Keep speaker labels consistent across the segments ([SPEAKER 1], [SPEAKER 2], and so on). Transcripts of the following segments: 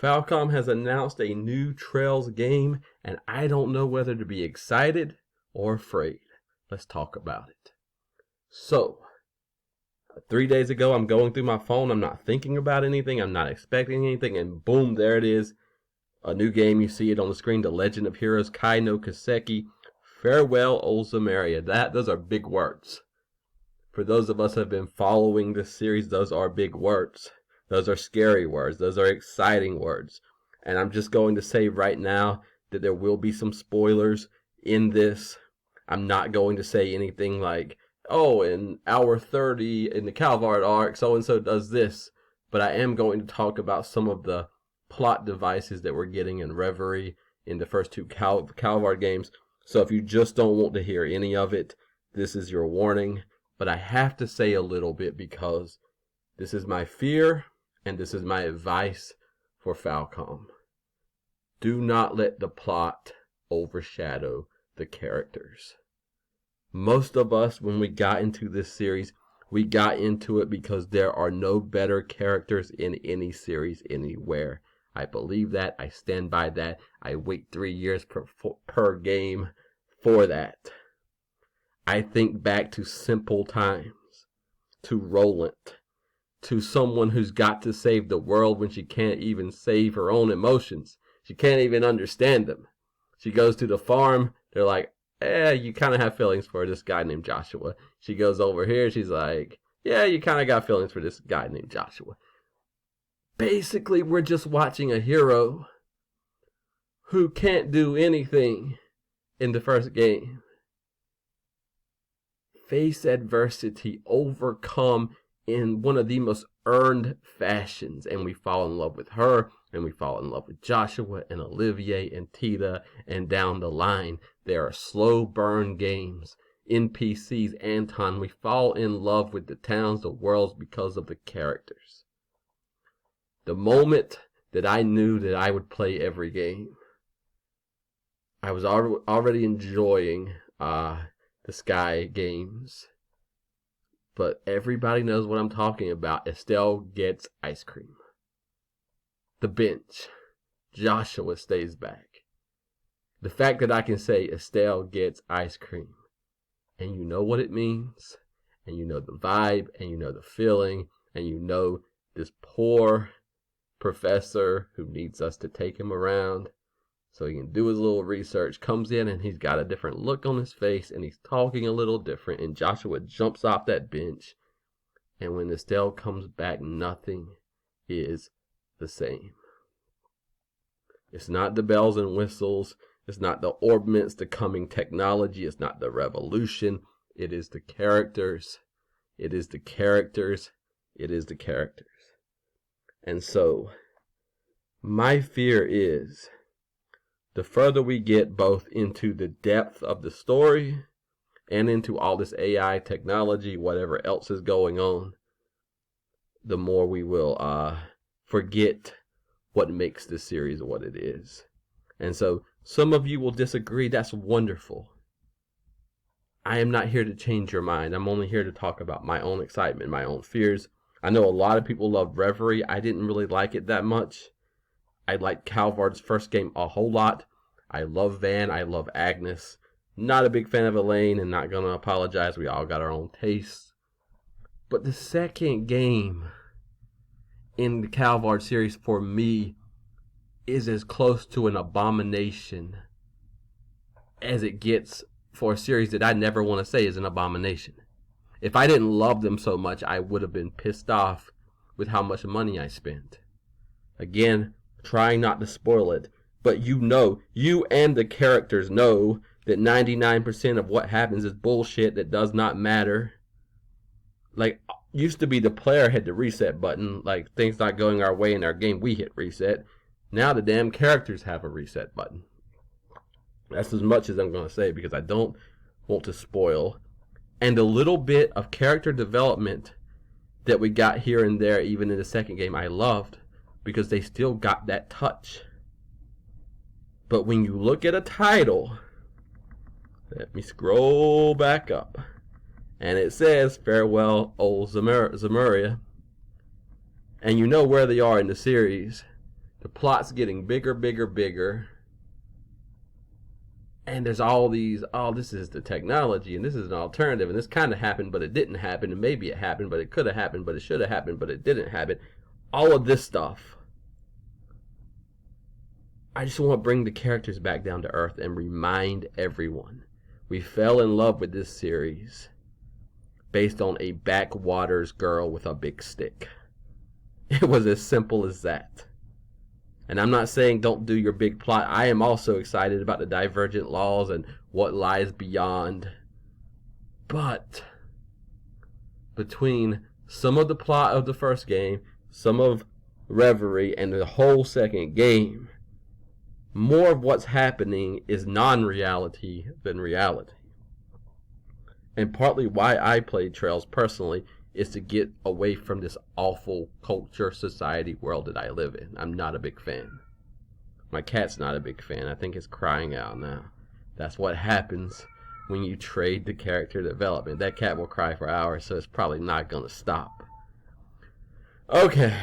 [SPEAKER 1] Falcom has announced a new Trails game, and I don't know whether to be excited or afraid. Let's talk about it. So, 3 days ago, I'm going through my phone. I'm not thinking about anything. I'm not expecting anything. And boom, there it is. A new game. You see it on the screen. The Legend of Heroes Kai no Kiseki. Farewell, Old Samaria. Those are big words. For those of us who have been following this series, those are big words. Those are scary words. Those are exciting words. And I'm just going to say right now that there will be some spoilers in this. I'm not going to say anything like, oh, in hour 30 in the Calvard arc, so-and-so does this. But I am going to talk about some of the plot devices that we're getting in Reverie in the first two Calvard games. So if you just don't want to hear any of it, this is your warning. But I have to say a little bit because this is my fear and this is my advice for Falcom. Do not let the plot overshadow the characters. Most of us, when we got into this series, we per into it because there are no better characters in any series anywhere. I believe that. I stand by that. I wait 3 years per game for that. I think back to simple times, to Roland, to someone who's got to save the world when she can't even save her own emotions. She can't even understand them. She goes to the farm. They're like, you kind of have feelings for this guy named Joshua. She goes over here. She's like, yeah, you kind of got feelings for this guy named Joshua. Basically, we're just watching a hero who can't do anything in the first game. Face adversity, overcome in one of the most earned fashions. And we fall in love with her, and we fall in love with Joshua and Olivier and Tita, and down the line. There are slow burn games, NPCs, Anton. We fall in love with the towns, the worlds, because of the characters. The moment that I knew that I would play every game, I was already enjoying the Sky games. But everybody knows what I'm talking about. Estelle gets ice cream. The bench. Joshua stays back. The fact that I can say Estelle gets ice cream, and you know what it means, and you know the vibe, and you know the feeling, and you know this poor professor who needs us to take him around so he can do his little research, comes in and he's got a different look on his face and he's talking a little different, and Joshua jumps off that bench, and when Estelle comes back, nothing is the same. It's not the bells and whistles. It's not the orbments, the coming technology. It's not the revolution. It is the characters. It is the characters. It is the characters. And so, my fear is, the further we get both into the depth of the story and into all this AI technology, whatever else is going on, the more we will forget what makes this series what it is. And so, some of you will disagree. That's wonderful. I am not here to change your mind. I'm only here to talk about my own excitement, my own fears. I know a lot of people love Reverie. I didn't really like it that much. I liked Calvard's first game a whole lot. I love Van. I love Agnes. Not a big fan of Elaine, and not going to apologize. We all got our own tastes. But the second game in the Calvard series for me is as close to an abomination as it gets for a series that I never want to say is an abomination. If I didn't love them so much, I would have been pissed off with how much money I spent. Again, trying not to spoil it, but you know, you and the characters know that 99% of what happens is bullshit that does not matter. Like, used to be the player had the reset button, like things not going our way in our game, we hit reset. Now the damn characters have a reset button. That's as much as I'm going to say because I don't want to spoil. And a little bit of character development that we got here and there, even in the second game, I loved because they still got that touch. But when you look at a title, let me scroll back up, and it says, Farewell, Old Samaria, and you know where they are in the series. The plot's getting bigger, bigger, bigger. And there's all these, oh, this is the technology, and this is an alternative, and this kind of happened, but it didn't happen, and maybe it happened, but it could have happened, but it should have happened, but it didn't happen. All of this stuff. I just want to bring the characters back down to earth and remind everyone we fell in love with this series based on a backwaters girl with a big stick. It was as simple as that. And I'm not saying don't do your big plot. I am also excited about the divergent laws and what lies beyond. But between some of the plot of the first game, some of Reverie, and the whole second game, more of what's happening is non-reality than reality. And partly why I played Trails personally is to get away from this awful culture, society, world that I live in. I'm not a big fan. My cat's not a big fan. I think it's crying out now. That's what happens when you trade the character development. That cat will cry for hours, so it's probably not going to stop. Okay.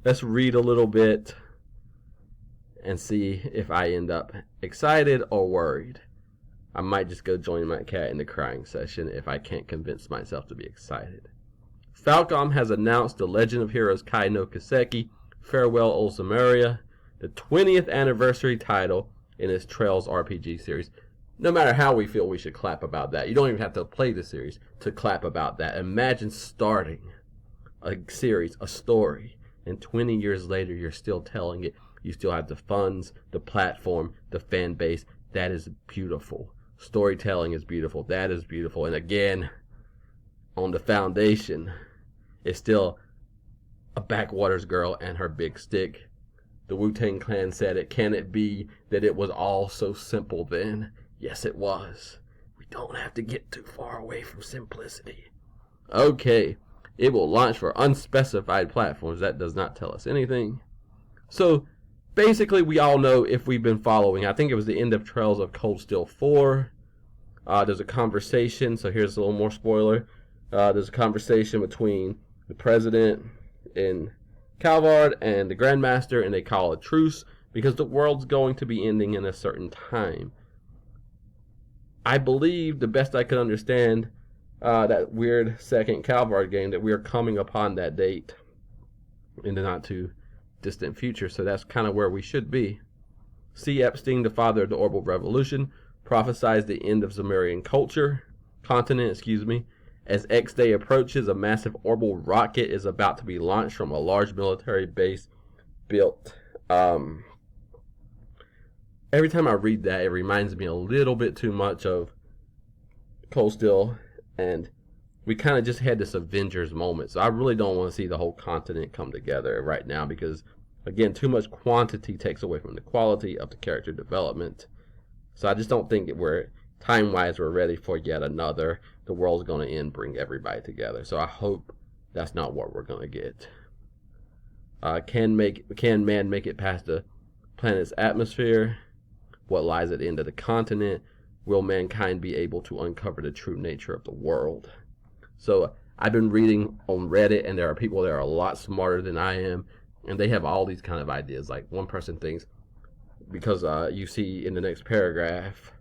[SPEAKER 1] Let's read a little bit and see if I end up excited or worried. I might just go join my cat in the crying session if I can't convince myself to be excited. Falcom has announced the Legend of Heroes Kai no Kiseki, Farewell Old Samaria, the 20th anniversary title in its Trails RPG series. No matter how we feel, we should clap about that. You don't even have to play the series to clap about that. Imagine starting a series, a story, and 20 years later you're still telling it. You still have the funds, the platform, the fan base. That is beautiful. Storytelling is beautiful. That is beautiful. And again, on the foundation, it's still a backwaters girl and her big stick. The Wu-Tang Clan said it. Can it be that it was all so simple then? Yes, it was. We don't have to get too far away from simplicity. Okay. It will launch for unspecified platforms. That does not tell us anything. So, basically, we all know if we've been following. I think it was the end of Trails of Cold Steel 4. There's a conversation. So here's a little more spoiler. There's a conversation between the president in Calvard and the Grandmaster, and they call a truce because the world's going to be ending in a certain time. I believe, the best I could understand, that weird second Calvard game, that we are coming upon that date in the not too distant future, so that's kind of where we should be. C. Epstein, the father of the Orbital Revolution, prophesies the end of Sumerian continent, As X-Day approaches, a massive orbital rocket is about to be launched from a large military base built. Every time I read that, it reminds me a little bit too much of Cold Steel, and we kind of just had this Avengers moment. So I really don't want to see the whole continent come together right now because, again, too much quantity takes away from the quality of the character development. So I just don't think time-wise, we're ready for yet another, the world's going to end, bring everybody together. So I hope that's not what we're going to get. Can man make it past the planet's atmosphere? What lies at the end of the continent? Will mankind be able to uncover the true nature of the world? So I've been reading on Reddit, and there are people that are a lot smarter than I am, and they have all these kind of ideas. Like one person thinks, because you see in the next paragraph,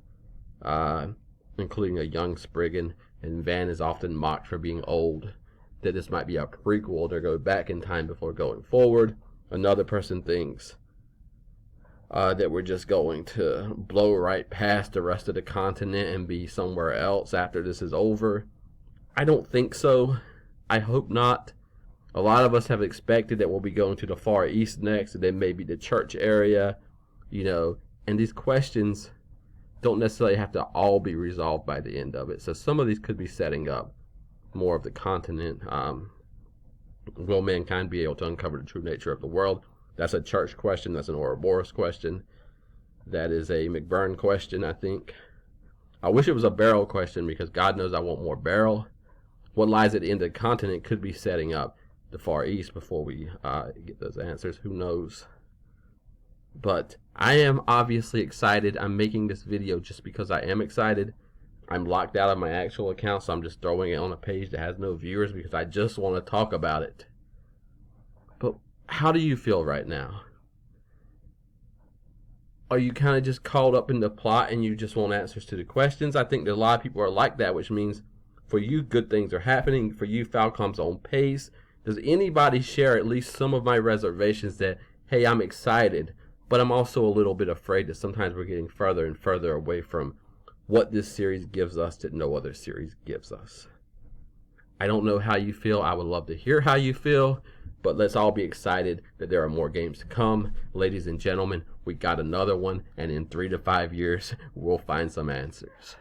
[SPEAKER 1] including a young Spriggan, and Van is often mocked for being old, that this might be a prequel to go back in time before going forward. Another person thinks that we're just going to blow right past the rest of the continent and be somewhere else after this is over. I don't think so. I hope not. A lot of us have expected that we'll be going to the Far East next, and then maybe the church area, and these questions don't necessarily have to all be resolved by the end of it. So some of these could be setting up more of the continent. Will mankind be able to uncover the true nature of the world? That's a church question. That's an Ouroboros question. That is a McBurn question, I think. I wish it was a Barrel question because God knows I want more Barrel. What lies at the end of the continent could be setting up the Far East before we get those answers. Who knows? But I am obviously excited. I'm making this video just because I am excited. I'm locked out of my actual account, so I'm just throwing it on a page that has no viewers because I just want to talk about it. But How do you feel right now? Are you kind of just caught up in the plot and you just want answers to the questions? I think that a lot of people are like that, which means for you, good things are happening. For you, Falcom's on pace. Does anybody share at least some of my reservations that, hey, I'm excited, but I'm also a little bit afraid that sometimes we're getting further and further away from what this series gives us that no other series gives us? I don't know how you feel. I would love to hear how you feel, but let's all be excited that there are more games to come. Ladies and gentlemen, we got another one, and in 3 to 5 years, we'll find some answers.